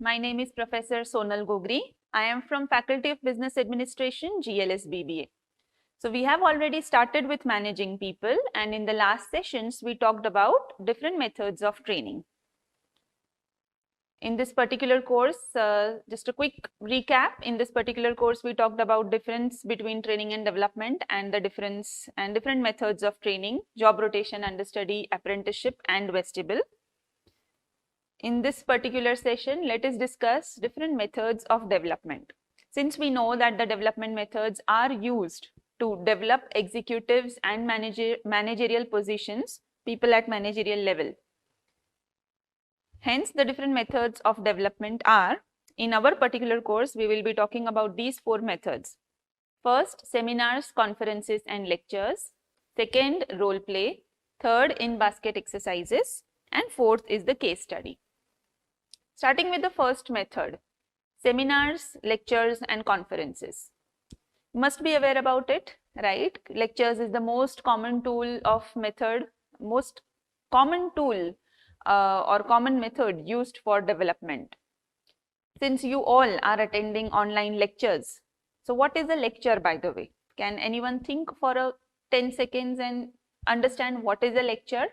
My name is Professor Sonal Gogri. I am from Faculty of Business Administration, GLS BBA. So we have already started with managing people, and in the last sessions we talked about different methods of training. In this particular course, just a quick recap, in this particular course we talked about difference between training and development and the difference and different methods of training, job rotation, understudy, apprenticeship and vestibule. In this particular session, let us discuss different methods of development. Since we know that the development methods are used to develop executives and managerial positions, people at managerial level. Hence, the different methods of development are, in our particular course, we will be talking about these 4 methods. First, seminars, conferences and lectures. Second, role play. Third, in-basket exercises. And fourth is the case study. Starting with the first method, seminars, lectures and conferences. You must be aware about it, right? Lectures is the most common tool of method, most common tool or common method used for development. Since you all are attending online lectures, so what is a lecture, by the way? Can anyone think for a 10 seconds and understand what is a lecture?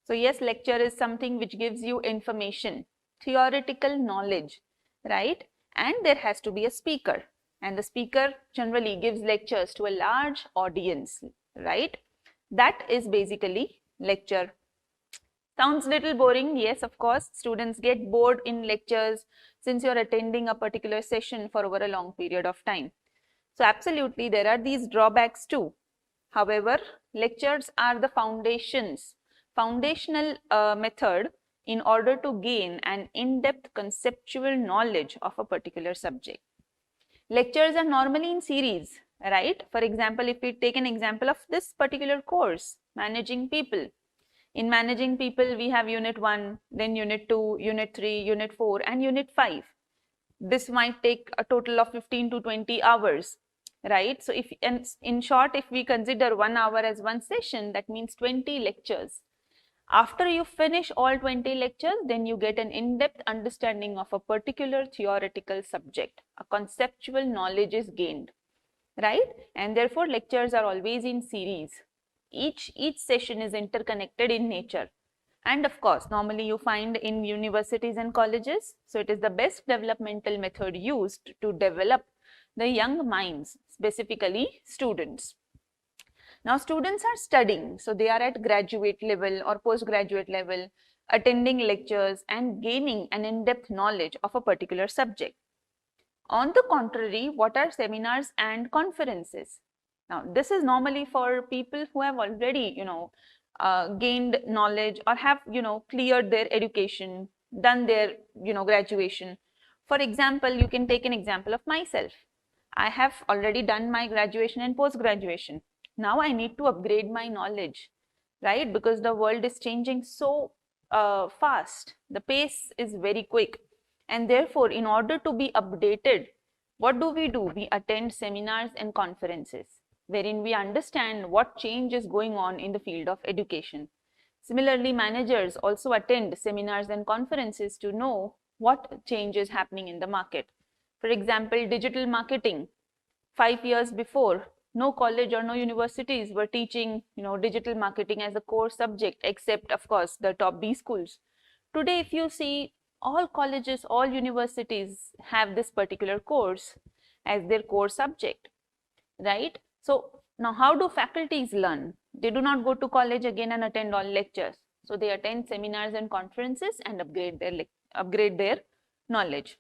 So yes, lecture is something which gives you information, theoretical knowledge, right? And there has to be a speaker, and the speaker generally gives lectures to a large audience, right? That is basically lecture. Sounds little boring, yes, of course. Students get bored in lectures since you're attending a particular session for over a long period of time. So absolutely, there are these drawbacks too. However, lectures are the foundational method in order to gain an in-depth conceptual knowledge of a particular subject. Lectures are normally in series, right? For example, if we take an example of this particular course, Managing People. In Managing People, we have Unit 1, then Unit 2, Unit 3, Unit 4 and Unit 5. This might take a total of 15 to 20 hours, right? So if, in short, if we consider 1 hour as one session, that means 20 lectures. After you finish all 20 lectures, then you get an in-depth understanding of a particular theoretical subject. A conceptual knowledge is gained, right? And therefore, lectures are always in series. Each session is interconnected in nature. And of course, normally you find in universities and colleges. So it is the best developmental method used to develop the young minds, specifically students. Now students are studying, so they are at graduate level or postgraduate level, attending lectures and gaining an in-depth knowledge of a particular subject. On the contrary, what are seminars and conferences? Now this is normally for people who have already, gained knowledge or have, cleared their education, done their, graduation. For example, you can take an example of myself. I have already done my graduation and post-graduation. Now I need to upgrade my knowledge, right? Because the world is changing so fast. The pace is very quick. And therefore, in order to be updated, what do? We attend seminars and conferences, wherein we understand what change is going on in the field of education. Similarly, managers also attend seminars and conferences to know what change is happening in the market. For example, digital marketing. 5 years before, no college or no universities were teaching, digital marketing as a core subject, except of course the top B schools. Today, if you see, all colleges, all universities have this particular course as their core subject, right? So now how do faculties learn? They do not go to college again and attend all lectures. So they attend seminars and conferences and upgrade their knowledge.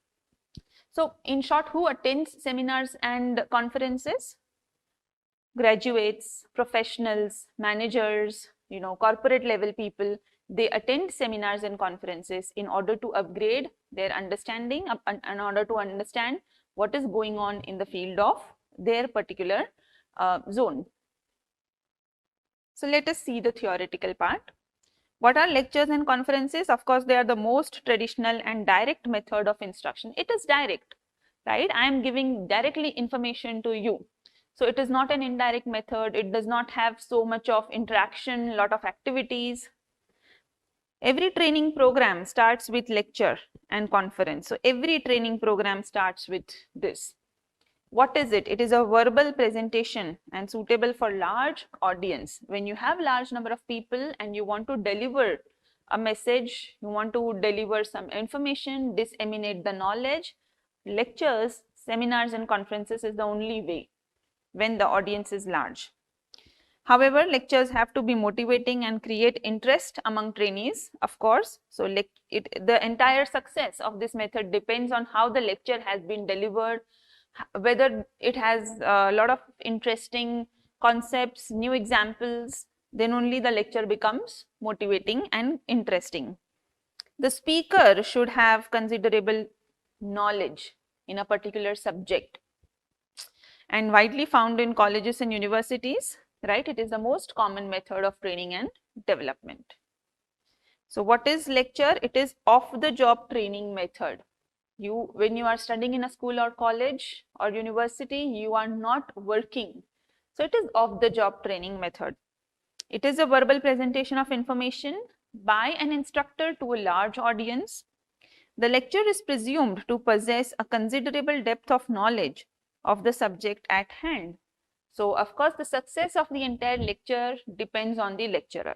So in short, who attends seminars and conferences? Graduates, professionals, managers, corporate level people. They attend seminars and conferences in order to upgrade their understanding, in order to understand what is going on in the field of their particular zone. So let us see the theoretical part. What are lectures and conferences? Of course, they are the most traditional and direct method of instruction. It is direct, right? I am giving directly information to you. So it is not an indirect method. It does not have so much of interaction, lot of activities. Every training program starts with lecture and conference. So every training program starts with this. What is it? It is a verbal presentation and suitable for large audience. When you have large number of people and you want to deliver a message, you want to deliver some information, disseminate the knowledge, lectures, seminars and conferences is the only way when the audience is large. However, lectures have to be motivating and create interest among trainees, of course. So, the entire success of this method depends on how the lecture has been delivered, whether it has a lot of interesting concepts, new examples, then only the lecture becomes motivating and interesting. The speaker should have considerable knowledge in a particular subject and widely found in colleges and universities, right? It is the most common method of training and development. So what is lecture? It is off-the-job training method. When you are studying in a school or college or university, you are not working. So it is off-the-job training method. It is a verbal presentation of information by an instructor to a large audience. The lecturer is presumed to possess a considerable depth of knowledge of the subject at hand. So, of course, the success of the entire lecture depends on the lecturer.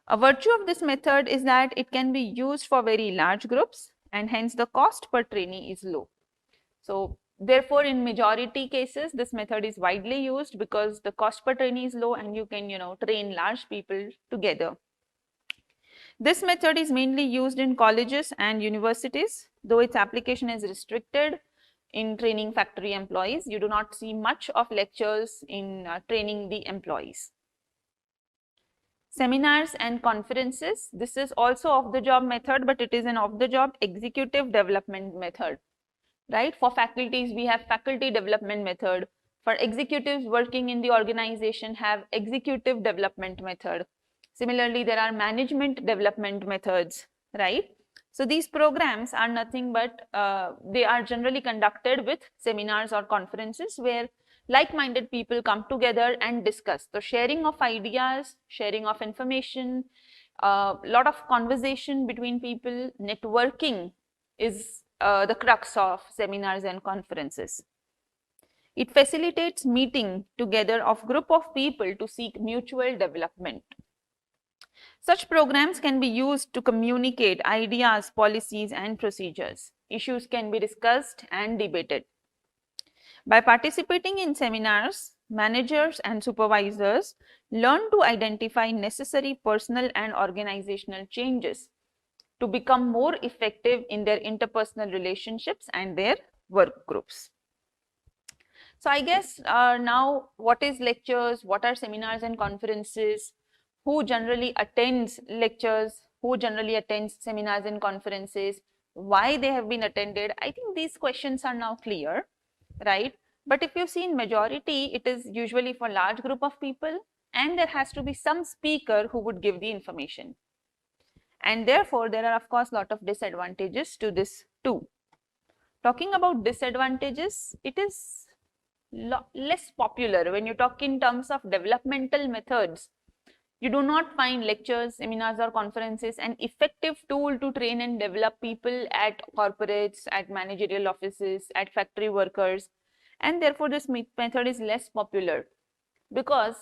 A virtue of this method is that it can be used for very large groups and hence the cost per trainee is low. So, therefore, in majority cases, this method is widely used because the cost per trainee is low and you can, train large people together. This method is mainly used in colleges and universities, though its application is restricted in training factory employees. You do not see much of lectures in training the employees. Seminars and conferences, this is also off-the-job method, but it is an off-the-job executive development method, right? For faculties, we have faculty development method. For executives working in the organization, have executive development method. Similarly, there are management development methods, right? So these programs are nothing but they are generally conducted with seminars or conferences where like-minded people come together and discuss. So sharing of ideas, sharing of information, a lot of conversation between people, networking is the crux of seminars and conferences. It facilitates meeting together of group of people to seek mutual development. Such programs can be used to communicate ideas, policies, and procedures. Issues can be discussed and debated. By participating in seminars, managers and supervisors learn to identify necessary personal and organizational changes to become more effective in their interpersonal relationships and their work groups. So I guess now what is lectures, what are seminars and conferences, who generally attends lectures, who generally attends seminars and conferences, why they have been attended. I think these questions are now clear, right? But if you see in majority, it is usually for large group of people and there has to be some speaker who would give the information. And therefore, there are of course lot of disadvantages to this too. Talking about disadvantages, it is less popular when you talk in terms of developmental methods. You do not find lectures, seminars or conferences an effective tool to train and develop people at corporates, at managerial offices, at factory workers, and therefore this method is less popular because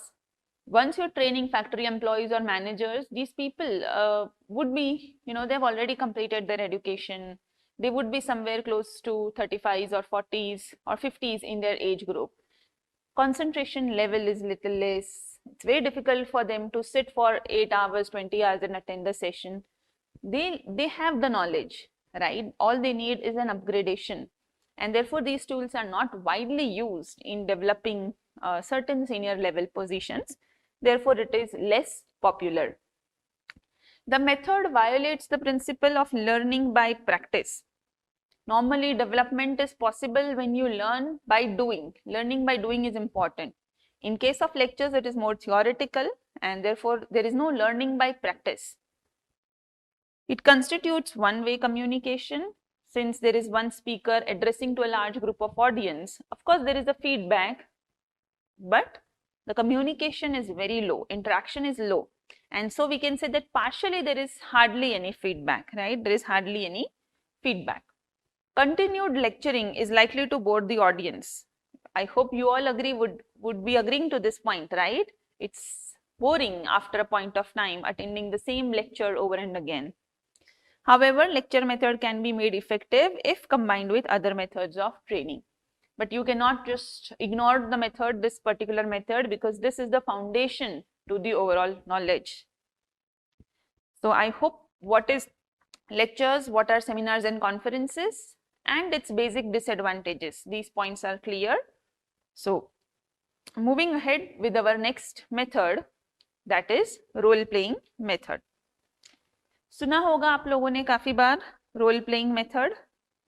once you're training factory employees or managers, these people would be, they've already completed their education. They would be somewhere close to 35s or 40s or 50s in their age group. Concentration level is little less. It's very difficult for them to sit for 8 hours, 20 hours and attend the session. They have the knowledge, right? All they need is an upgradation. And therefore, these tools are not widely used in developing certain senior level positions. Therefore, it is less popular. The method violates the principle of learning by practice. Normally, development is possible when you learn by doing. Learning by doing is important. In case of lectures, it is more theoretical and therefore, there is no learning by practice. It constitutes one-way communication. Since there is one speaker addressing to a large group of audience, of course, there is a feedback, but the communication is very low, interaction is low. And so we can say that partially there is hardly any feedback, right? There is hardly any feedback. Continued lecturing is likely to bore the audience. I hope you all agree, would be agreeing to this point, right? It's boring after a point of time attending the same lecture over and again. However, lecture method can be made effective if combined with other methods of training. But you cannot just ignore the method, this particular method, because this is the foundation to the overall knowledge. So I hope what is lectures, what are seminars and conferences, and its basic disadvantages. These points are clear. So moving ahead with our next method, that is role playing method. सुना होगा आप लोगों ने काफी बार role playing method,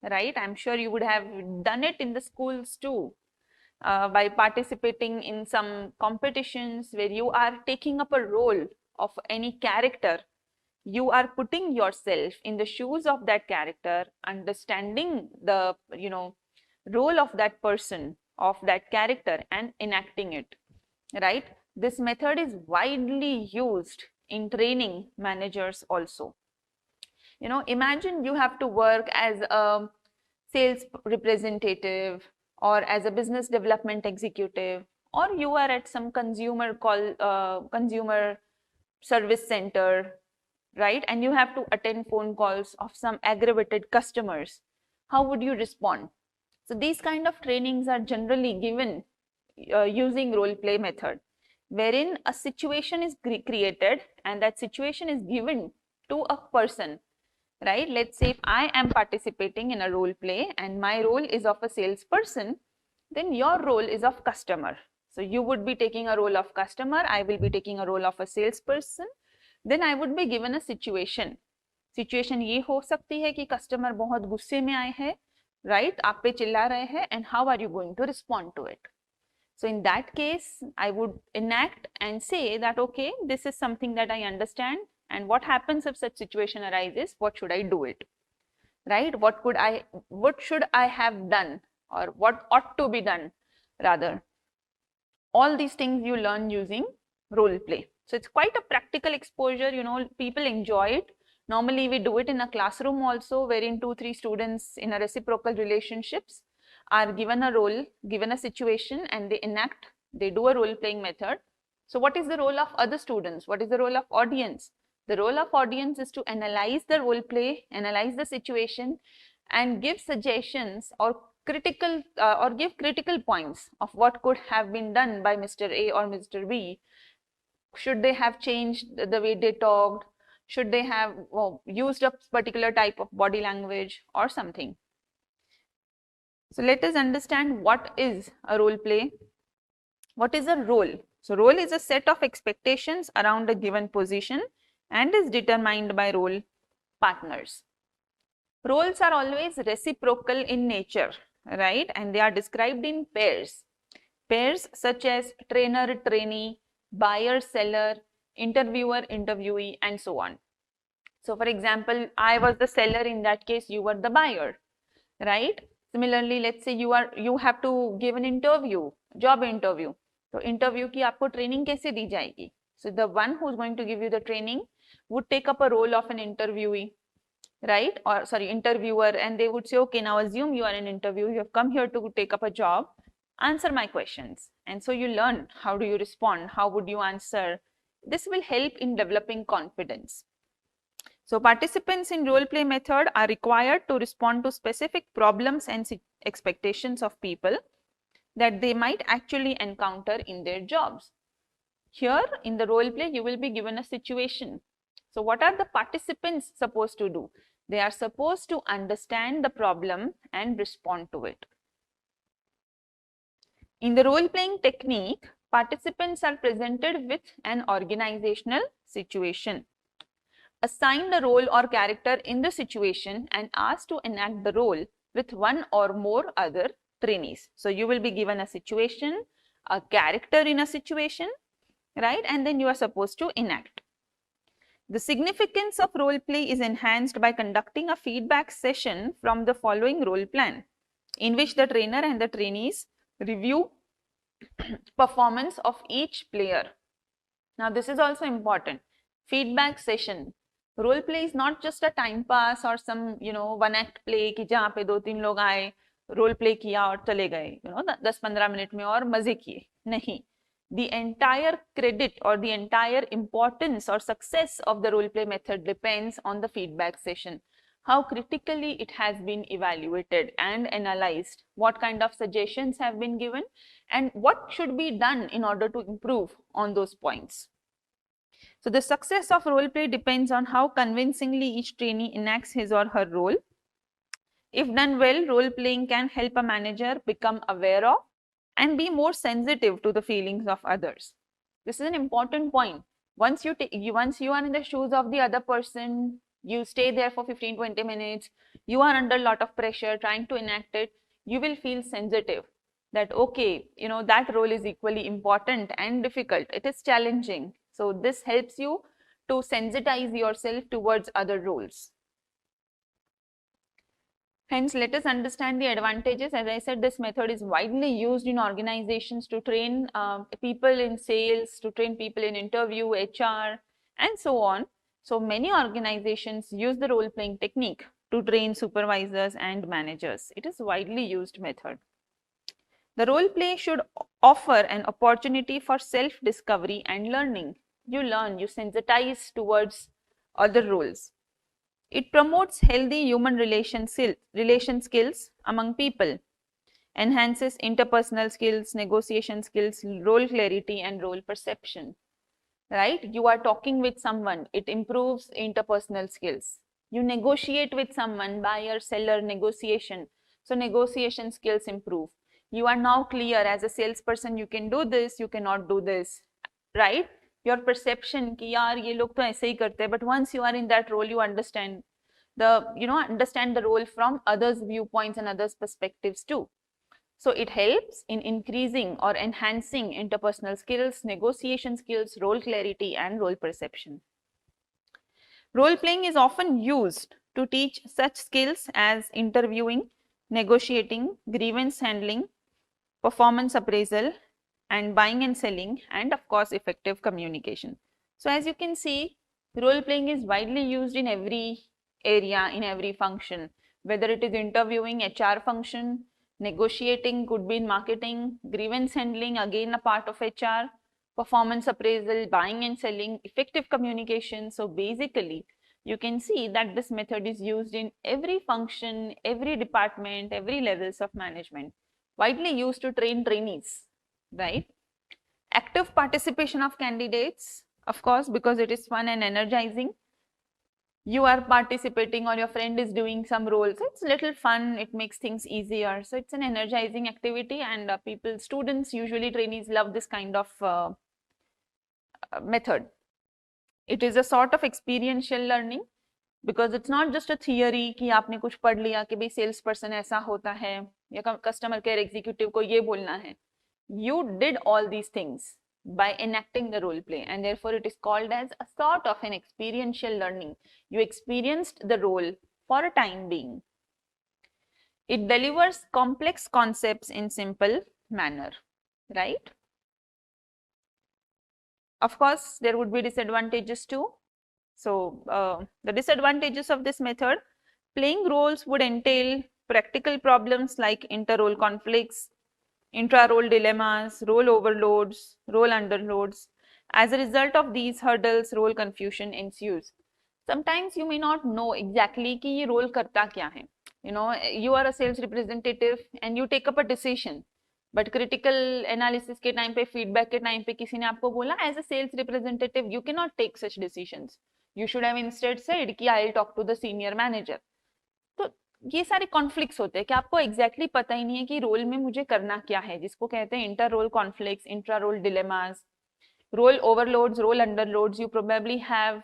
right? I'm sure you would have done it in the schools too, by participating in some competitions where you are taking up a role of any character. You are putting yourself in the shoes of that character, understanding the role of that person, of that character, and enacting it, right? This method is widely used in training managers also. Imagine you have to work as a sales representative or as a business development executive, or you are at some consumer service center, right? And you have to attend phone calls of some aggravated customers. How would you respond? So these kind of trainings are generally given using role play method, wherein a situation is created and that situation is given to a person, right? Let's say if I am participating in a role play and my role is of a salesperson, then your role is of customer. So you would be taking a role of customer, I will be taking a role of a salesperson. Then I would be given a situation. Situation ये हो सकती है कि customer बहुत गुस्से में आए हैं, right? आप पे चिल्ला रहे हैं, and how are you going to respond to it? So in that case, I would enact and say that, okay, this is something that I understand, and what happens if such situation arises? What should I do it? Right? What should I have done, or what ought to be done rather? All these things you learn using role play. So it's quite a practical exposure, people enjoy it. Normally we do it in a classroom also, wherein 2-3 students in a reciprocal relationships are given a role, given a situation, and they do a role playing method. So what is the role of other students? What is the role of audience? The role of audience is to analyze the role play, analyze the situation, and give suggestions or give critical points of what could have been done by Mr. A or Mr. B. Should they have changed the way they talked? Should they have used a particular type of body language or something? So let us understand what is a role play. What is a role? So role is a set of expectations around a given position and is determined by role partners. Roles are always reciprocal in nature, right? And they are described in pairs. Pairs such as trainer, trainee, buyer, seller, interviewer, interviewee, and so on. So for example, I was the seller, in that case you were the buyer, right? Similarly, let's say you have to give an interview, job interview. So interview की आपको training कैसे दी जाएगी? So the one who is going to give you the training would take up a role of an interviewee, right? Or sorry, interviewer, and they would say, okay, now assume you are an interview, you have come here to take up a job, answer my questions. And so you learn how do you respond, how would you answer. This will help in developing confidence. So participants in role play method are required to respond to specific problems and expectations of people that they might actually encounter in their jobs. Here in the role play, you will be given a situation. So what are the participants supposed to do? They are supposed to understand the problem and respond to it. In the role playing technique, participants are presented with an organizational situation, assigned a role or character in the situation, and asked to enact the role with one or more other trainees. So you will be given a situation, a character in a situation, right? And then you are supposed to enact. The significance of role play is enhanced by conducting a feedback session from the following role plan, in which the trainer and the trainees review performance of each player. Now this is also important. feedback session. Role play is not just a time pass or some one act play कि जहाँ पे 2-3 लोग आए role play किया और चले गए 10-15 minute में और मजे किए नहीं. The entire credit or the entire importance or success of the role play method depends on the feedback session. How critically it has been evaluated and analyzed, what kind of suggestions have been given, and what should be done in order to improve on those points. So the success of role play depends on how convincingly each trainee enacts his or her role. If done well, role playing can help a manager become aware of and be more sensitive to the feelings of others. This is an important point. Once you are in the shoes of the other person, you stay there for 15-20 minutes, you are under a lot of pressure trying to enact it, you will feel sensitive that okay, that role is equally important and difficult. It is challenging. So this helps you to sensitize yourself towards other roles. Hence, let us understand the advantages. As I said, this method is widely used in organizations to train people in sales, to train people in interview, HR, and so on. So many organizations use the role-playing technique to train supervisors and managers. It is a widely used method. The role play should offer an opportunity for self-discovery and learning. You learn, you sensitize towards other roles. It promotes healthy human relation skills among people, enhances interpersonal skills, negotiation skills, role clarity, and role perception. Right? You are talking with someone, it improves interpersonal skills. You negotiate with someone, buyer, seller, negotiation. So negotiation skills improve. You are now clear as a salesperson, you can do this, you cannot do this. Right? Your perception कि यार ये लोग तो ऐसे ही करते हैं, but once you are in that role, you understand the role from others' viewpoints and others' perspectives too. So it helps in increasing or enhancing interpersonal skills, negotiation skills, role clarity, and role perception. Role playing is often used to teach such skills as interviewing, negotiating, grievance handling, performance appraisal, and buying and selling, and of course effective communication. So as you can see, role playing is widely used in every area, in every function, whether it is interviewing, HR function, negotiating could be in marketing, grievance handling again a part of HR, performance appraisal, buying and selling, effective communication. So basically you can see that this method is used in every function, every department, every levels of management, widely used to train trainees, right? Active participation of candidates, of course, because it is fun and energizing. You are participating or your friend is doing some role, so it's little fun, it makes things easier. So it's an energizing activity, and students, usually trainees, love this kind of method. It is a sort of experiential learning because it's not just a theory कि आपने कुछ पढ़ लिया कि भाई sales person ऐसा होता है या कस्टमर केयर एग्जीक्यूटिव को ये बोलना है. You did all these things by enacting the role play, and therefore it is called as a sort of an experiential learning. You experienced the role for a time being. It delivers complex concepts in simple manner, right? Of course, there would be disadvantages too. So the disadvantages of this method: playing roles would entail practical problems like inter-role conflicts, intra-role dilemmas, role overloads, role underloads. As a result of these hurdles, role confusion ensues. Sometimes you may not know exactly कि ये role करता क्या है. You are a sales representative and you take up a decision. But critical analysis के time पे, feedback के time पे किसी ने आपको बोला, as a sales representative, you cannot take such decisions. You should have instead said कि I'll talk to the senior manager. तो ये सारे कॉन्फ्लिक्ट्स होते हैं कि आपको एग्जैक्टली पता ही नहीं है कि रोल में मुझे करना क्या है, जिसको कहते हैं inter role conflicts, intra role dilemmas, role overloads, role underloads. You probably have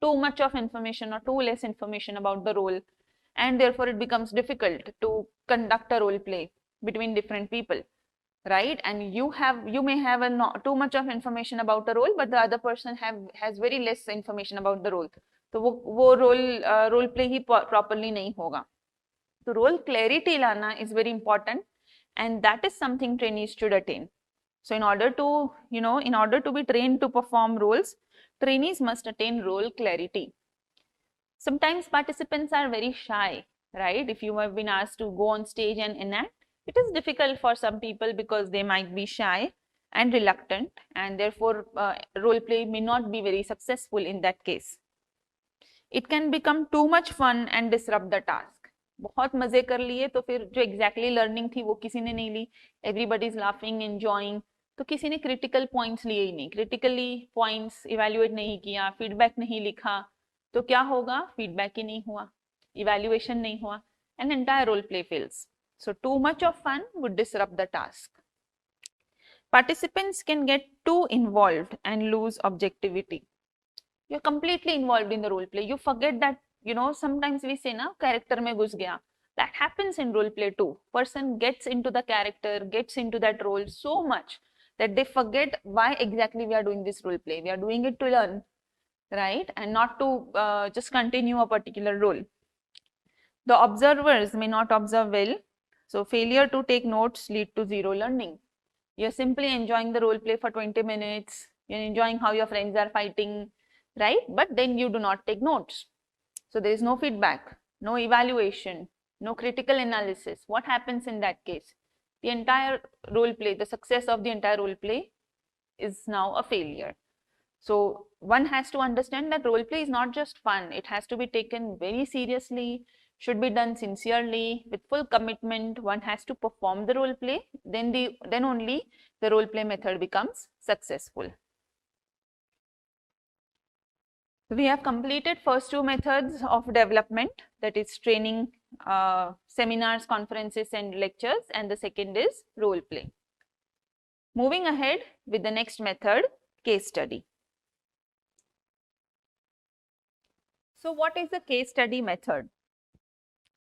too much of information or too less information about the role, and therefore it becomes difficult to conduct a role play between different people, right? And you may have too much of information about the role, but the other person has very less information about the role. तो वो role play ही properly नहीं होगा. So role clarity lana is very important, and that is something trainees should attain. So in order to be trained to perform roles, Trainees must attain role clarity. Sometimes participants are very shy, right? If you have been asked to go on stage and enact, it is difficult for some people because they might be shy and reluctant, and therefore role play may not be very successful in that case. It can become too much fun and disrupt the task. बहुत मजे कर लिए तो फिर जो exactly learning थी वो किसी ने नहीं ली. Everybody is laughing, enjoying. तो किसी ने critical points लिए ही नहीं. Critically points evaluate नहीं किया, feedback नहीं लिखा. तो क्या होगा? Feedback ही नहीं हुआ, evaluation नहीं हुआ, and entire role play fails. So too much of fun would disrupt the task. Participants can get too involved and lose objectivity. You're completely involved in the role play. You forget that, sometimes we say, na, character mein ghus gaya. That happens in role play too. Person gets into the character, gets into that role so much that they forget why exactly we are doing this role play. We are doing it to learn, right? And not to just continue a particular role. The observers may not observe well. So failure to take notes lead to zero learning. You're simply enjoying the role play for 20 minutes. You're enjoying how your friends are fighting, right? But then you do not take notes. So there is no feedback, no evaluation, no critical analysis. What happens in that case? The entire role play, the success of the entire role play is now a failure. So one has to understand that role play is not just fun. It has to be taken very seriously, should be done sincerely, with full commitment. One has to perform the role play, then only the role play method becomes successful. We have completed first two methods of development, that is training, seminars, conferences and lectures, and the second is role play. Moving ahead with the next method, case study. So what is the case study method?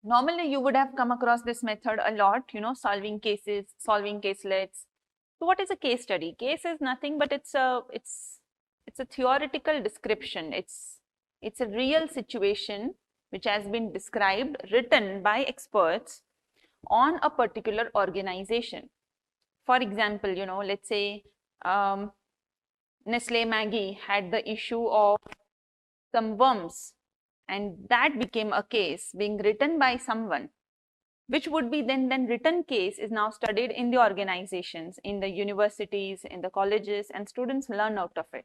Normally you would have come across this method a lot, solving cases, solving caselets. So what is a case study? Case is nothing but it's a theoretical description. It's a real situation which has been described, written by experts on a particular organization. For example, let's say Nestle Maggie had the issue of some worms, and that became a case being written by someone, which would be then written case is now studied in the organizations, in the universities, in the colleges, and students learn out of it.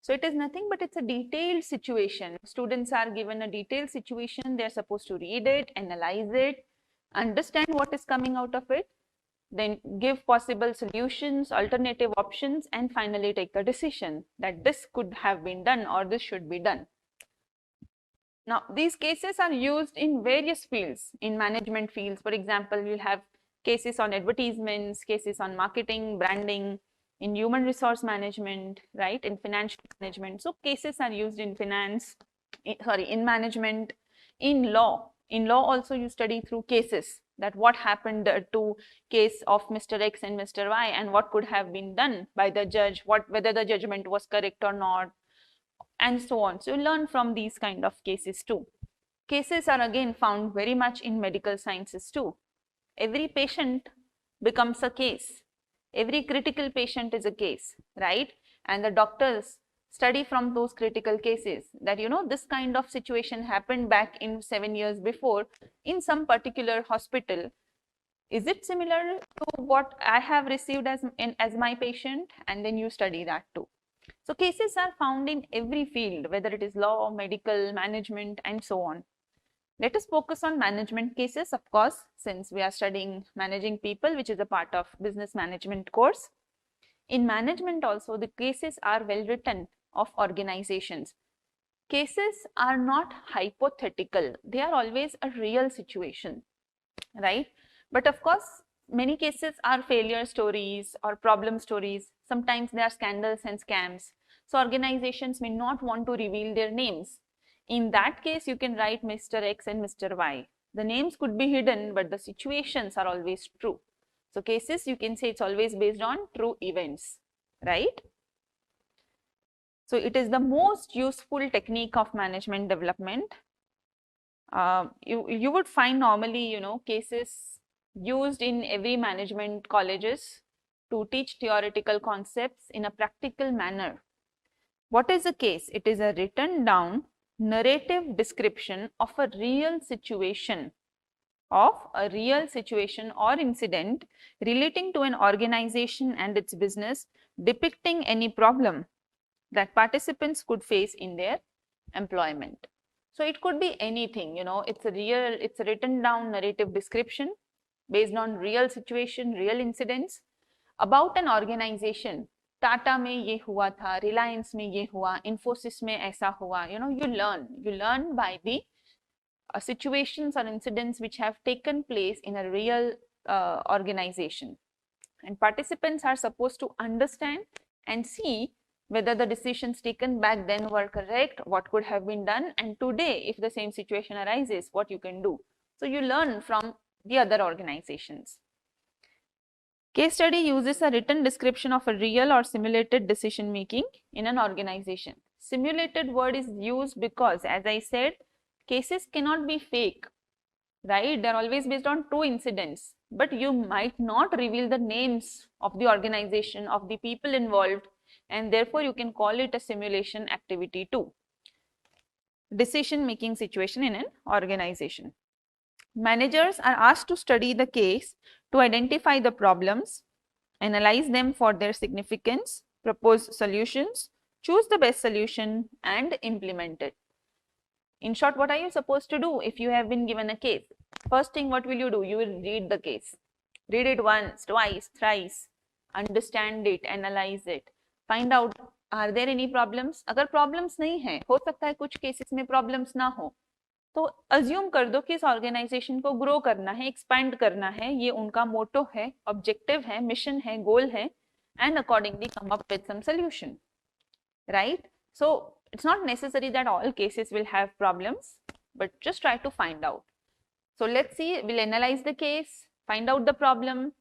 So it is nothing but it's a detailed situation. Students are given a detailed situation. They're supposed to read it, analyze it, understand what is coming out of it, then give possible solutions, alternative options, and finally take the decision that this could have been done or this should be done. Now, these cases are used in various fields, in management fields. For example, you'll have cases on advertisements, cases on marketing, branding, in human resource management, right, in financial management. So cases are used in finance, in management, in law. In law also you study through cases, that what happened to case of Mr. X and Mr. Y and what could have been done by the judge, whether the judgment was correct or not, and so on. So you learn from these kind of cases too. Cases are again found very much in medical sciences too. Every patient becomes a case. Every critical patient is a case, right? And the doctors study from those critical cases that, this kind of situation happened back in 7 years before in some particular hospital. Is it similar to what I have received as my patient? And then you study that too. So cases are found in every field, whether it is law, medical, management, and so on. Let us focus on management cases, of course, since we are studying managing people, which is a part of business management course. In management also, the cases are well written of organizations. Cases are not hypothetical. They are always a real situation, right? But of course, many cases are failure stories or problem stories. Sometimes they are scandals and scams. So organizations may not want to reveal their names. In that case, you can write Mr. X and Mr. Y. The names could be hidden, but the situations are always true. So cases, you can say it's always based on true events, right? So it is the most useful technique of management development. You would find normally, cases used in every management colleges to teach theoretical concepts in a practical manner. What is a case? It is a written down narrative description of a real situation or incident relating to an organization and its business, depicting any problem that participants could face in their employment. So it could be anything, it's a written down narrative description based on real situation, real incidents about an organization. Tata में ये हुआ था, रिलायंस में ये हुआ, इन्फोसिस में ऐसा हुआ. You learn by the situations or incidents which have taken place in a real organization, and participants are supposed to understand and see whether the decisions taken back then were correct, what could have been done, and today if the same situation arises, what you can do. So you learn from the other organizations. Case study uses a written description of a real or simulated decision making in an organization. Simulated word is used because, as I said, cases cannot be fake, right? They're always based on true incidents, but you might not reveal the names of the organization, of the people involved, and therefore you can call it a simulation activity too. Decision making situation in an organization. Managers are asked to study the case to identify the problems, analyze them for their significance, propose solutions, choose the best solution, and implement it. In short, what are you supposed to do if you have been given a case? First thing, what will you do? You will read the case. Read it once, twice, thrice, understand it, analyze it, find out, are there any problems? अगर problems नहीं है, हो सकता है कुछ cases में problems ना हो, तो अज्यूम कर दो कि इस ऑर्गेनाइजेशन को ग्रो करना है, एक्सपैंड करना है, ये उनका मोटो है, ऑब्जेक्टिव है, मिशन है, गोल है, and accordingly come up with some solution, right? So it's not necessary that all cases will have problems, but just try to find out. So let's see, we'll analyze the case, find out the problem.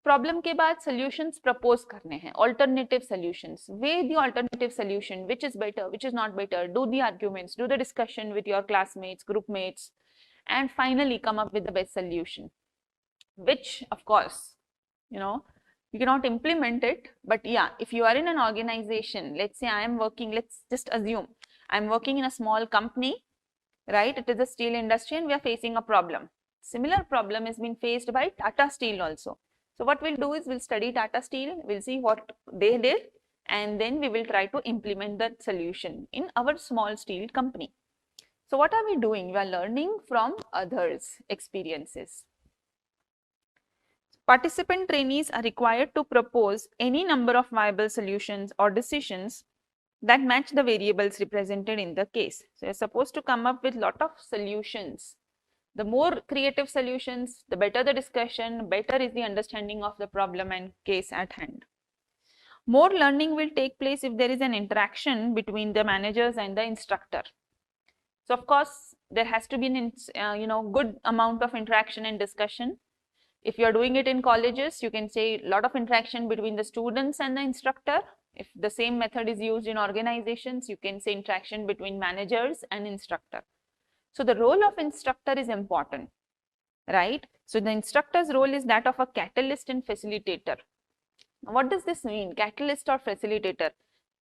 Problem के बाद solutions propose करने हैं, alternative solutions. Weigh the alternative solution, which is better, which is not better. Do the arguments, do the discussion with your classmates, group mates, and finally come up with the best solution. Which, of course, you cannot implement it, but yeah, if you are in an organization, let's say I am working, let's just assume I'm working in a small company, right? It is a steel industry and we are facing a problem. Similar problem is being faced by Tata Steel also. So what we'll do is we'll study Tata Steel, we'll see what they did, and then we will try to implement that solution in our small steel company. So what are we doing? We are learning from others' experiences. Participant trainees are required to propose any number of viable solutions or decisions that match the variables represented in the case. So you're supposed to come up with lot of solutions. The more creative solutions, the better the discussion, better is the understanding of the problem and case at hand. More learning will take place if there is an interaction between the managers and the instructor. So of course, there has to be an good amount of interaction and discussion. If you are doing it in colleges, you can say a lot of interaction between the students and the instructor. If the same method is used in organizations, you can say interaction between managers and instructor. So the role of instructor is important, right? So the instructor's role is that of a catalyst and facilitator. What does this mean? Catalyst or facilitator?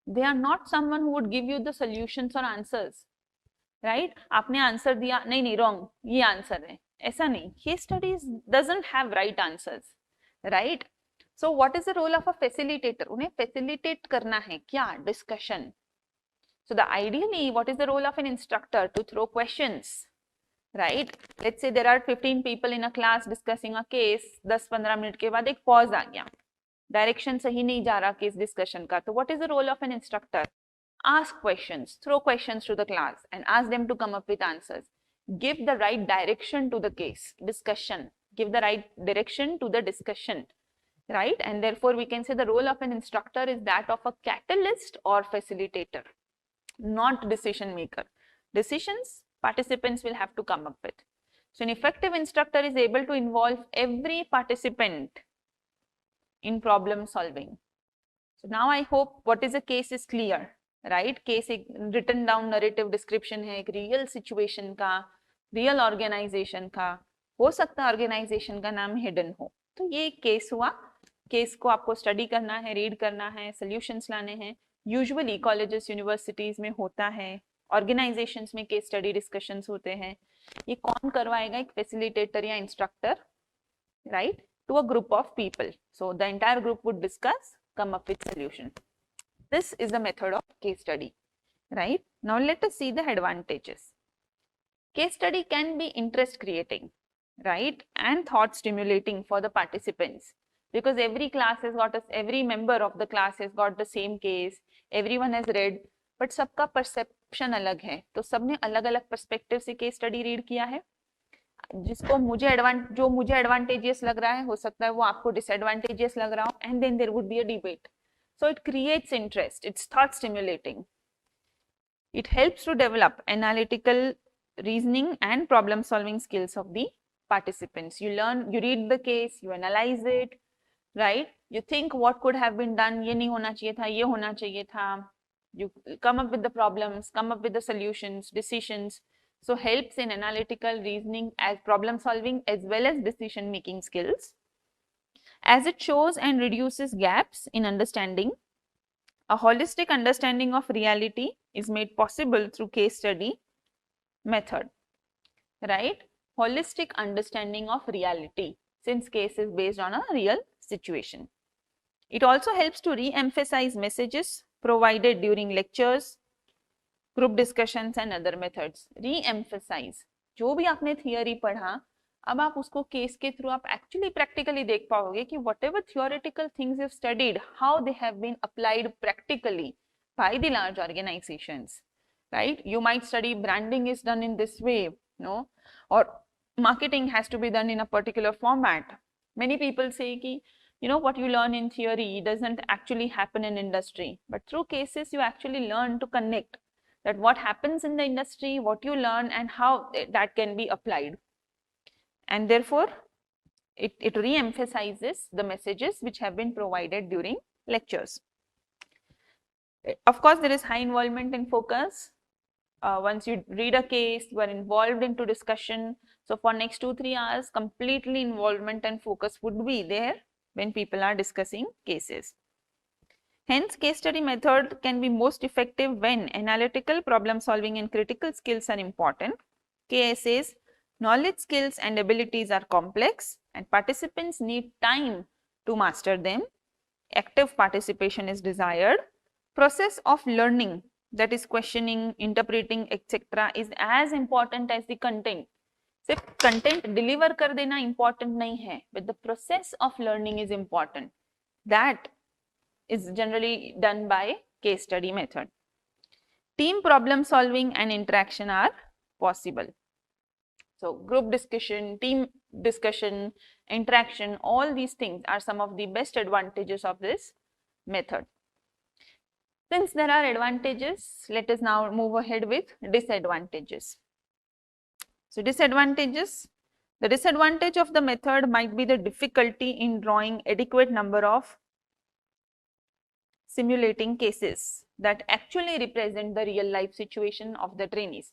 They are not someone who would give you the solutions or answers, right? आपने answer दिया, नहीं wrong, ये answer है, ऐसा नहीं. Case studies doesn't have right answers, right? So what is the role of a facilitator? उन्हें facilitate करना है क्या? Discussion. So the ideally, what is the role of an instructor? To throw questions, right? Let's say there are 15 people in a class discussing a case. 10-15 minute के बाद एक pause आ गया. Direction सही नहीं जा रहा case discussion का. So what is the role of an instructor? Ask questions, throw questions to the class and ask them to come up with answers. Give the right direction to the case discussion. Give the right direction to the discussion, right? And therefore, we can say the role of an instructor is that of a catalyst or facilitator, not decision maker. Decisions, participants will have to come up with. So an effective instructor is able to involve every participant in problem solving. So now I hope what is a case is clear, right? Case एक written down narrative description है, एक real situation का, real organization का, हो सकता है organization का नाम hidden हो. तो ये case हुआ. Case को आपको study करना है, read करना है, solutions लाने हैं. यूजुअली कॉलेजेस यूनिवर्सिटीज में होता है, ऑर्गेनाइजेशंस में केस स्टडी डिस्कशंस होते हैं, ये कौन करवाएगा? एक फैसिलिटेटर या instructor, right, to a group of people. So the entire group would discuss, come up with solution. This is the method of case study, right? Now let us see the advantages. Case study can be interest creating, right, and thought stimulating for the participants, because every class has got every member of the class has got the same case, everyone has read, but सबका perception अलग है, तो सबने अलग अलग perspective से case study read किया है. जिसको मुझे एडवांटेजियस लग रहा है, हो सकता है वो आपको डिसएडवांटेजियस लग रहा हो, and then there would be a debate. So it creates interest, it's thought stimulating. It helps to develop analytical reasoning and problem solving skills of the participants. You learn, you read the case, you analyze it, right? You think what could have been done, ये नहीं होना चाहिए था, ये होना चाहिए था. You come up with the problems, come up with the solutions, decisions. So helps in analytical reasoning as problem solving as well as decision making skills. As it shows and reduces gaps in understanding. A holistic understanding of reality is made possible through case study method, right? Holistic understanding of reality, since case is based on a real situation. It also helps to re-emphasize messages provided during lectures, group discussions and other methods. Re-emphasize, जो भी आपने theory पढ़ा, अब आप उसको case के through आप actually practically देख पाओगे कि whatever theoretical things you've studied, how they have been applied practically by the large organizations, right? You might study branding is done in this way, no, or marketing has to be done in a particular format. Many people say कि you know what you learn in theory doesn't actually happen in industry, but through cases you actually learn to connect that what happens in the industry, what you learn and how that can be applied. And therefore, it re-emphasizes the messages which have been provided during lectures. Of course, there is high involvement and focus. Once you read a case, you are involved into discussion. So for next 2-3 hours, completely involvement and focus would be there when people are discussing cases. Hence, case study method can be most effective when analytical problem solving and critical skills are important. KSA's knowledge, skills and abilities are complex and participants need time to master them. Active participation is desired. Process of learning, that is questioning, interpreting, etc. is as important as the content. सिर्फ content deliver कर देना important नहीं है, but the process of learning is important. That is generally done by case study method. Team problem solving and interaction are possible. So group discussion, team discussion, interaction, all these things are some of the best advantages of this method. Since there are advantages, let us now move ahead with disadvantages. So disadvantages, the disadvantage of the method might be the difficulty in drawing adequate number of simulating cases that actually represent the real life situation of the trainees.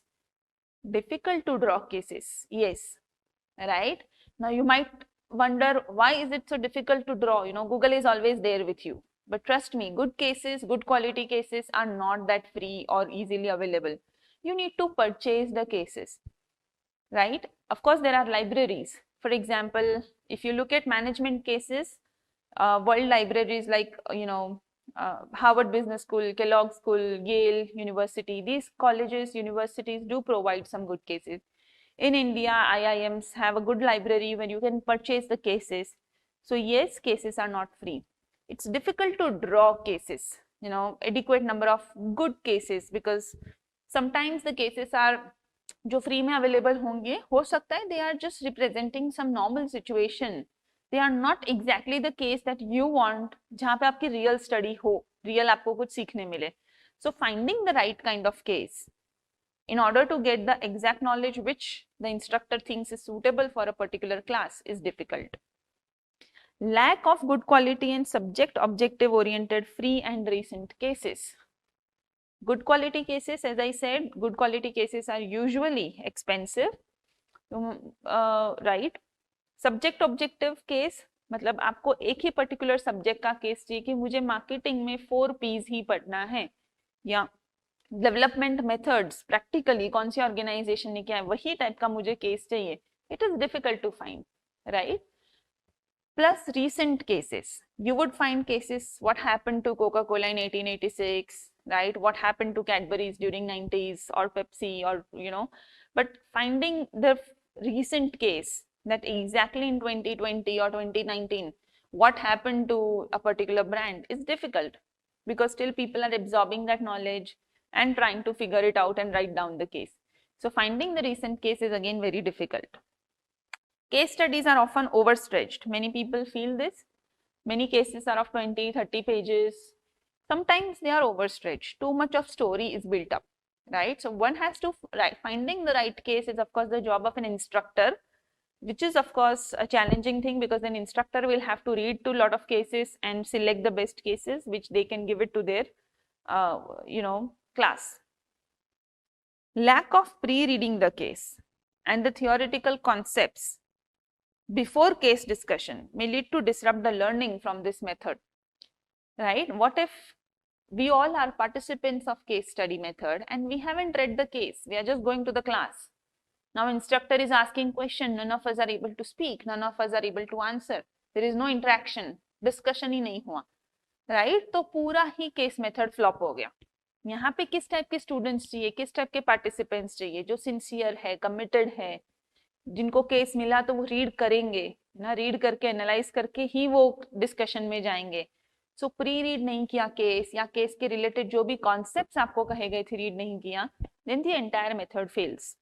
Difficult to draw cases, yes, right? Now you might wonder, why is it so difficult to draw? You know, Google is always there with you. But trust me, good cases, good quality cases are not that free or easily available. You need to purchase the cases, right? Of course, there are libraries. For example, if you look at management cases, world libraries like, Harvard Business School, Kellogg School, Yale University, these colleges, universities do provide some good cases. In India, IIMs have a good library where you can purchase the cases. So yes, cases are not free. It's difficult to draw cases, adequate number of good cases, because sometimes the cases are जो free में available होंगे, हो सकता है they are just representing some normal situation. They are not exactly the case that you want, जहाँ पे आपकी real study हो, real आपको कुछ सीखने मिले. So finding the right kind of case in order to get the exact knowledge which the instructor thinks is suitable for a particular class is difficult. Lack of good quality and subject objective oriented free and recent cases. Good quality cases, as I said, good quality cases are usually expensive, right? Subject objective case, मतलब आपको एक ही particular subject का case चाहिए कि मुझे marketing में 4 P's ही पढ़ना है, या डेवलपमेंट मेथड्स प्रैक्टिकली कौन सी ऑर्गेनाइजेशन ने किया है वही टाइप का मुझे केस चाहिए, it is difficult to find, right? Plus recent cases, you would find cases what happened to Coca-Cola in 1886, right? What happened to Cadbury's during 90s, or Pepsi, or but finding the recent case that exactly in 2020 or 2019 what happened to a particular brand is difficult, because still people are absorbing that knowledge and trying to figure it out and write down the case. So finding the recent case is again very difficult. Case studies are often overstretched. Many people feel this. Many cases are of 20, 30 pages. Sometimes they are overstretched. Too much of story is built up, right? So one has to, finding the right case is of course the job of an instructor, which is of course a challenging thing, because an instructor will have to read to a lot of cases and select the best cases which they can give it to their, class. Lack of pre-reading the case and the theoretical concepts before case discussion may lead to disrupt the learning from this method, right? What if we all are participants of case study method and we haven't read the case, we are just going to the class. Now instructor is asking question, none of us are able to speak, none of us are able to answer, there is no interaction, discussion ही नहीं हुआ, right? तो पूरा ही case method flop हो गया. यहाँ पे किस type के स्टूडेंट्स चाहिए, किस टाइप के पार्टिसिपेंट्स चाहिए, जो सिंसियर है, कमिटेड है, जिनको केस मिला तो वो रीड करेंगे ना, रीड करके एनालाइज करके ही वो डिस्कशन में जाएंगे. सो प्री रीड नहीं किया केस, या केस के रिलेटेड जो भी कॉन्सेप्ट्स आपको कहे गए थे रीड नहीं किया, then the entire method fails.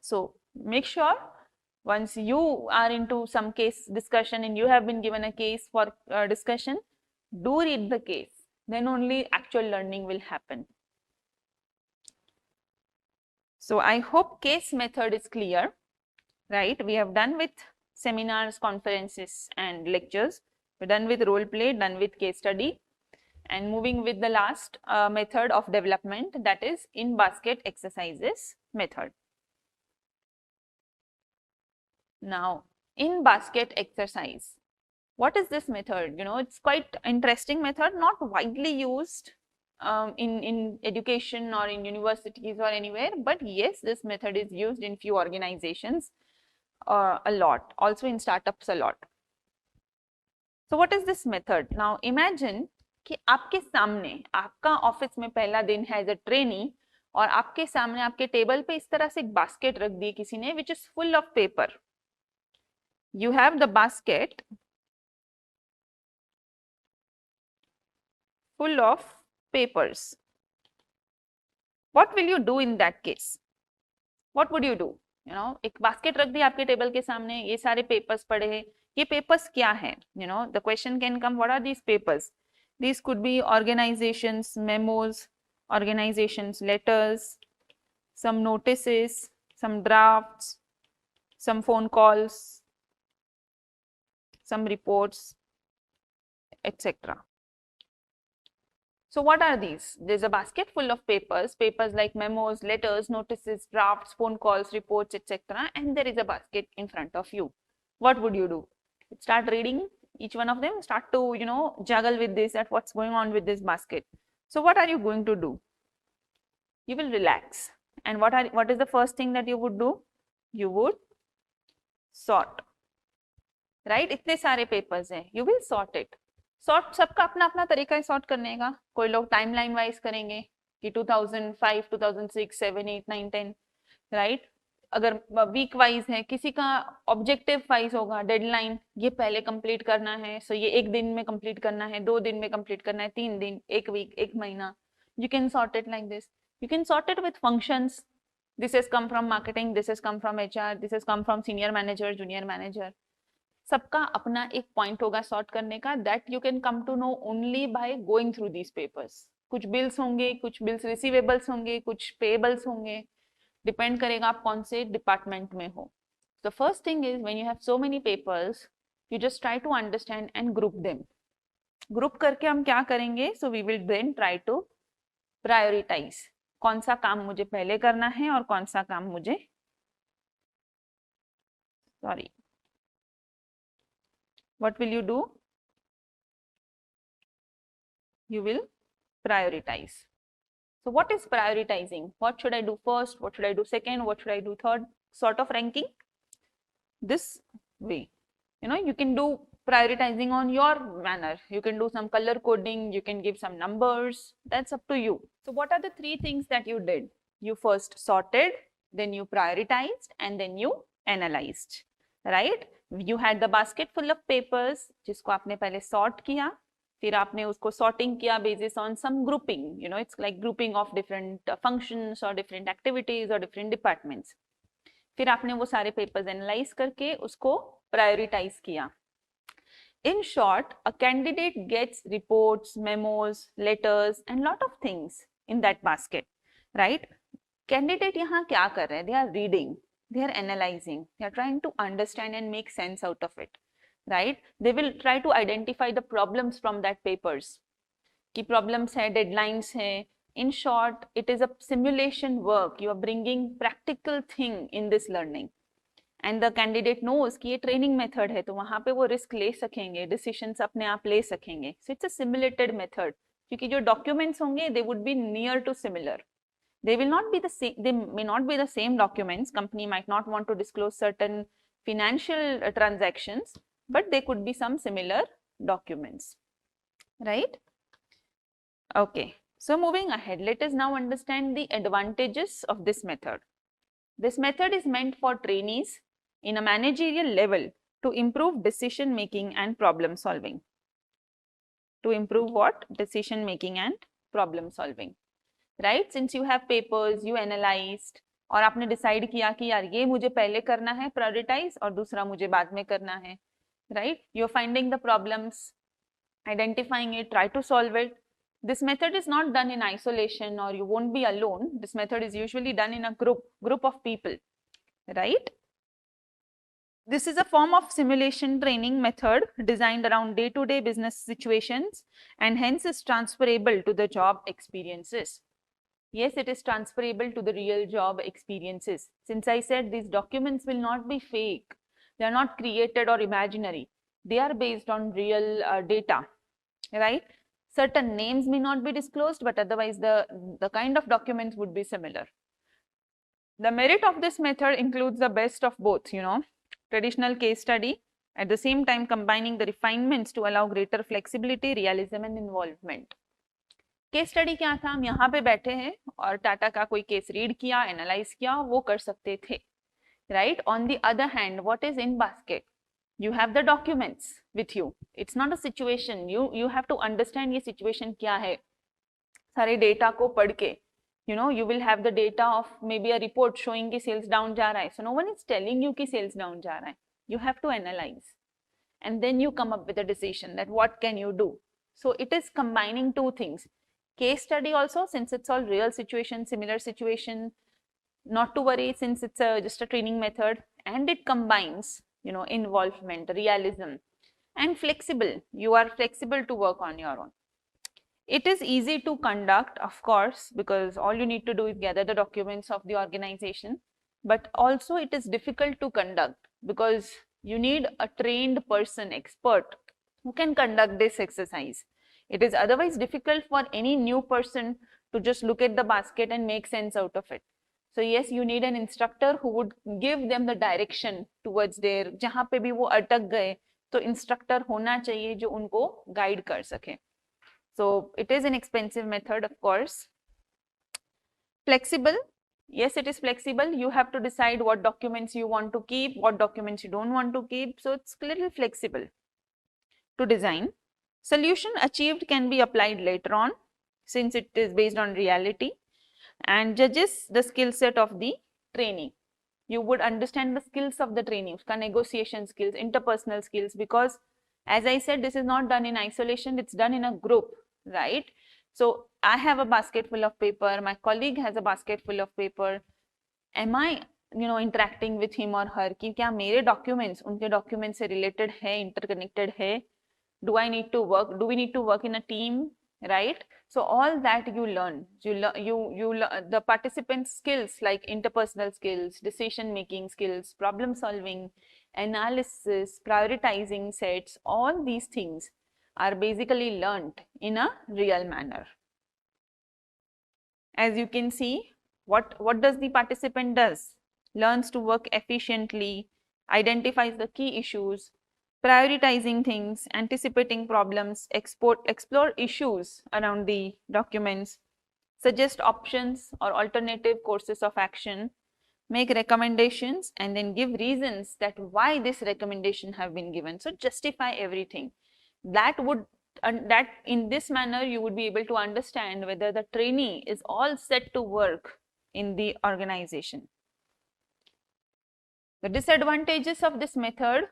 So make sure once you are into some case discussion and you have been given a case for discussion, do read the case, then only actual learning will happen. So I hope case method is clear. Right, we have done with seminars, conferences and lectures, we're done with role play, done with case study, and moving with the last method of development, that is in basket exercises method. Now in basket exercise, what is this method? It's quite interesting method, not widely used in education or in universities or anywhere, but yes, this method is used in few organizations a lot, also in startups a lot. So what is this method? Now imagine कि आपके सामने आपका office में पहला दिन है as a trainee, और आपके सामने आपके टेबल पे इस तरह से एक बास्केट रख दी किसी ने, which is full of paper. You have the basket full of papers. What will you do in that case? What would you do? एक बास्केट रख दी आपके टेबल के सामने, ये सारे पेपर्स पड़े हैं. ये पेपर्स क्या है? The question can come, what are these papers? These could be organizations memos, organizations letters, some notices, some drafts, some phone calls, some reports, etc. So what are these? There's a basket full of papers like memos, letters, notices, drafts, phone calls, reports, etc. And there is a basket in front of you. What would you do? Start reading each one of them, start to, juggle with this, at what's going on with this basket. So what are you going to do? You will relax. And what is the first thing that you would do? You would sort. Right? इतने सारे papers हैं. You will sort it. Sort सबका अपना अपना तरीका है sort करने का. कोई लोग टाइमलाइन वाइज करेंगे कि 2005, 2006, 7, 8, 9, 10, राइट. अगर वीक वाइज है, किसी का ऑब्जेक्टिव वाइज होगा, डेडलाइन ये पहले कंप्लीट करना है, सो ये 1 दिन में कंप्लीट करना है, 2 दिन में कंप्लीट करना है, 3 दिन, 1 वीक, 1 महीना. You can sort it like this. You can sort it with functions. This has come from marketing, this has come from HR, this has come from senior manager, junior manager. सबका अपना एक point होगा sort करने का, that you can come to know only by going through these papers. कुछ bills होंगे, कुछ bills receivables होंगे, कुछ पेएबल्स होंगे, डिपेंड करेगा आप कौन से डिपार्टमेंट में हो. The first thing is when you have so many papers, you just try to understand and group them. Group करके हम क्या करेंगे? So we will then try to prioritize, कौन सा काम मुझे पहले करना है और कौन सा काम मुझे, sorry, what will you do? You will prioritize. So what is prioritizing? What should I do first? What should I do second? What should I do third? Sort of ranking this way. You can do prioritizing on your manner. You can do some color coding, you can give some numbers, that's up to you. So what are the three things that you did? You first sorted, then you prioritized, and then you analyzed, right? You had the basket full of papers, जिसको आपने पहले sort किया, फिर आपने उसको sorting किया basis on some grouping. It's like grouping of different functions or different activities or different departments. फिर आपने वो सारे पेपर्स एनालाइज करके उसको प्रायोरिटाइज किया. In short, a candidate gets reports, memos, letters and lot of things in that basket, right? Candidate यहाँ क्या कर रहे हैं? They are reading, they are analyzing, they are trying to understand and make sense out of it, right? They will try to identify the problems from that papers. कि problems है, deadlines है. In short, it is a simulation work. You are bringing practical thing in this learning. And the candidate knows कि ये training method है, तो वहाँ पे वो risk ले सकेंगे, decisions अपने आप ले सकेंगे. So it's a simulated method. क्योंकि जो documents होंगे, they would be near to similar. They will not be the same. They may not be the same documents. Company might not want to disclose certain financial transactions, but they could be some similar documents, right? Okay. So moving ahead, let us now understand the advantages of this method. This method is meant for trainees in a managerial level to improve decision making and problem solving. To improve what? Decision making and problem solving. Right? Since you have papers, you analyzed और आपने decide किया कि यार ये मुझे पहले करना है prioritize और दूसरा मुझे बाद में करना है. Right? You're finding the problems, identifying it, try to solve it. This method is not done in isolation or you won't be alone. This method is usually done in a group of people, right? This is a form of simulation training method designed around day-to-day business situations and hence is transferable to the job experiences. Yes, it is transferable to the real job experiences. Since I said these documents will not be fake, they are not created or imaginary. They are based on real data, right? Certain names may not be disclosed, but otherwise the kind of documents would be similar. The merit of this method includes the best of both, traditional case study, at the same time combining the refinements to allow greater flexibility, realism and involvement. Case study क्या था? हम यहाँ पे बैठे हैं और टाटा का कोई केस रीड किया, एनालाइज किया, वो कर सकते थे, right? On the other hand, what is in basket? You have the documents with you. It's not a situation. You have to understand ये situation क्या है. सारे data को पढ़ के, you will have the data of maybe a report showing कि sales down जा रहा है. So no one is telling you कि sales down जा रहा है. You have to analyze, and then you come up with a decision that what can you do. So it is combining two things. Case study also, since it's all real situation, similar situation. Not to worry, since it's just a training method, and it combines involvement, realism and flexible. You are flexible to work on your own. It is easy to conduct, of course, because all you need to do is gather the documents of the organization, but also it is difficult to conduct because you need a trained person, expert, who can conduct this exercise. It is otherwise difficult for any new person to just look at the basket and make sense out of it. So yes, you need an instructor who would give them the direction towards their, जहाँ पे भी वो अटक गए, तो instructor होना चाहिए जो उनको guide कर सके. So it is an expensive method, of course. Flexible, yes, it is flexible. You have to decide what documents you want to keep, what documents you don't want to keep. So it's a little flexible to design. Solution achieved can be applied later on, since it is based on reality, and judges the skill set of the trainee. You would understand the skills of the trainee, uska negotiation skills, interpersonal skills, because as I said, this is not done in isolation, it's done in a group, right? So I have a basket full of paper, my colleague has a basket full of paper. Am I interacting with him or her कि क्या मेरे documents उनके documents से related है, interconnected है? Do we need to work in a team? right? So all that you learn, the participants skills like interpersonal skills, decision making skills, problem solving, analysis, prioritizing sets, all these things are basically learnt in a real manner. As you can see, what does the participant does? Learns to work efficiently, identifies the key issues, prioritizing things, anticipating problems, explore issues around the documents, suggest options or alternative courses of action, make recommendations, and then give reasons that why this recommendation have been given. So justify everything. That would that in this manner you would be able to understand whether the trainee is all set to work in the organization. The disadvantages of this method,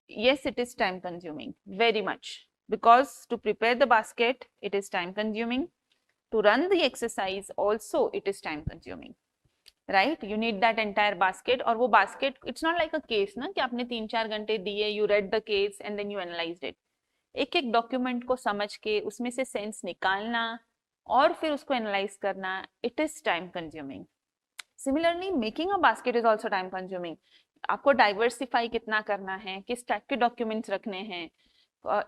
yes, it is time consuming, very much, because to prepare the basket it is time consuming, to run the exercise also it is time consuming, right? You need that entire basket, और वो basket, it's not like a case ना कि आपने 3-4 घंटे दिए, you read the case and then you analyzed it. एक एक document को समझ के उसमें से सेंस निकालना और फिर उसको एनालाइज करना, it is time consuming. Similarly making a basket is also time consuming. आपको डाइवर्सिफाई कितना करना है, किस टाइप के डॉक्यूमेंट्स रखने हैं,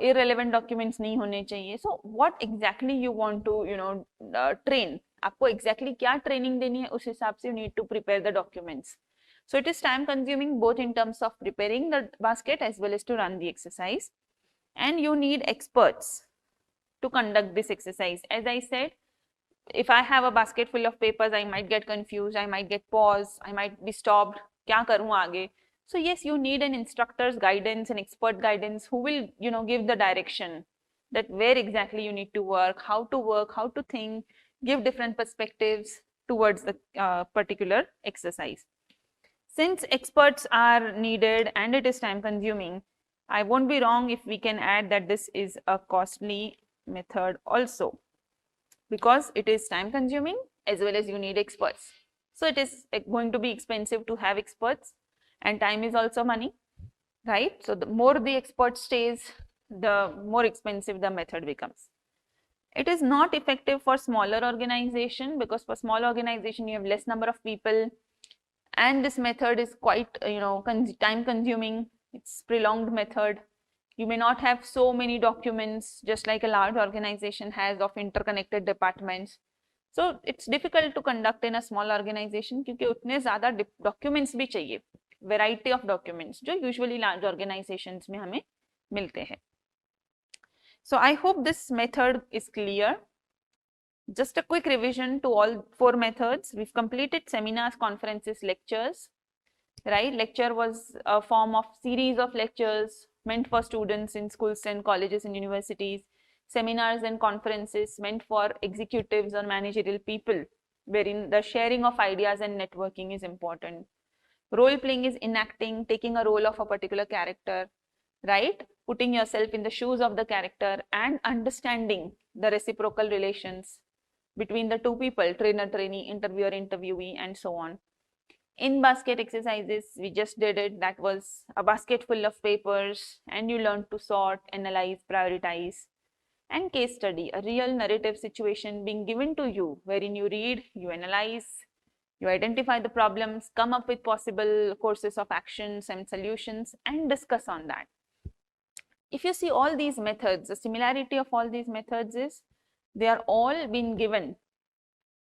इररिलेवेंट डॉक्यूमेंट्स नहीं होने चाहिए. So what exactly you want to train, आपको एग्जैक्टली क्या ट्रेनिंग देनी है, उस हिसाब से you need to prepare the documents. So it is time consuming both in terms of preparing the basket as well as to run the exercise. And you need experts to conduct this exercise. As I said, if I have a basket full of papers, I might get confused, I might get paused, I might be stopped. क्या करूँ आगे? So yes, you need an instructor's guidance, an expert guidance who will, give the direction that where exactly you need to work, how to think, give different perspectives towards the particular exercise. Since experts are needed and it is time consuming, I won't be wrong if we can add that this is a costly method also, because it is time consuming as well as you need experts. So it is going to be expensive to have experts, and time is also money, right? So the more the expert stays, the more expensive the method becomes. It is not effective for smaller organization, because for small organization you have less number of people, and this method is quite time consuming. It's prolonged method. You may not have so many documents just like a large organization has of interconnected departments. So it's difficult to conduct in a small organization क्योंकि उतने ज़्यादा documents भी चाहिए, variety of documents जो usually large organizations में हमें मिलते हैं. So I hope this method is clear. Just a quick revision to all 4 methods. We've completed seminars, conferences, lectures, right? Lecture was a form of series of lectures meant for students in schools and colleges and universities. Seminars and conferences meant for executives or managerial people, wherein the sharing of ideas and networking is important. Role playing is enacting, taking a role of a particular character, right? Putting yourself in the shoes of the character and understanding the reciprocal relations between the two people, trainer, trainee, interviewer, interviewee, and so on. In basket exercises, we just did it. That was a basket full of papers, and you learned to sort, analyze, prioritize. And case study, a real narrative situation being given to you, wherein you read, you analyze, you identify the problems, come up with possible courses of actions and solutions, and discuss on that. If you see all these methods, the similarity of all these methods is they are all been given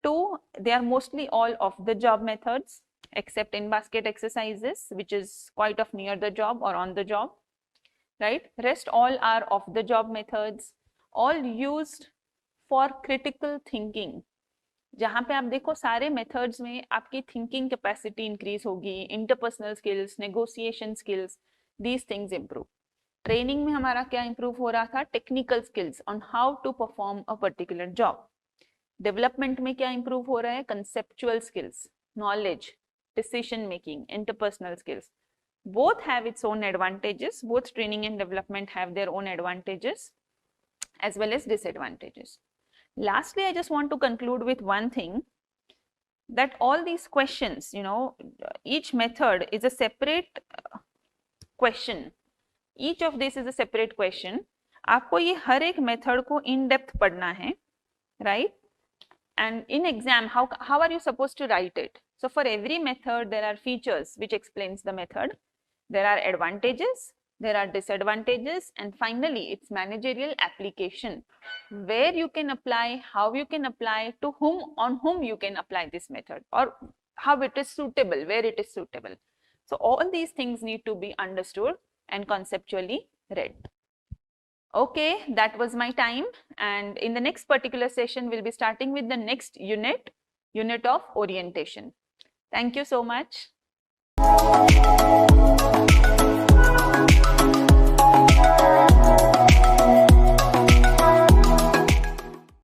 to, they are mostly all of the job methods, except in basket exercises, which is quite of near the job or on the job, right? Rest all are of the job methods, all used for critical thinking. जहाँ पे आप देखो सारे methods में आपकी thinking capacity increase होगी, interpersonal skills, negotiation skills, these things improve. Training में हमारा क्या इंप्रूव हो रहा था? Technical skills on how to perform a particular job. Development में क्या इंप्रूव हो रहा है? Conceptual skills, knowledge, decision making, interpersonal skills. Both have its own advantages. Both training and development have their own advantages as well as disadvantages. Lastly, I just want to conclude with one thing, that all these questions, each method is a separate question. Each of this is a separate question. आपको ये हर एक method को in depth पढ़ना है right? And in exam, how are you supposed to write it? So for every method, there are features which explains the method. There are advantages, there are disadvantages, and finally, it's managerial application, where you can apply, how you can apply, to whom, on whom you can apply this method, or how it is suitable, where it is suitable. So all these things need to be understood and conceptually read. Okay, that was my time, and in the next particular session, we'll be starting with the next unit of orientation. Thank you so much.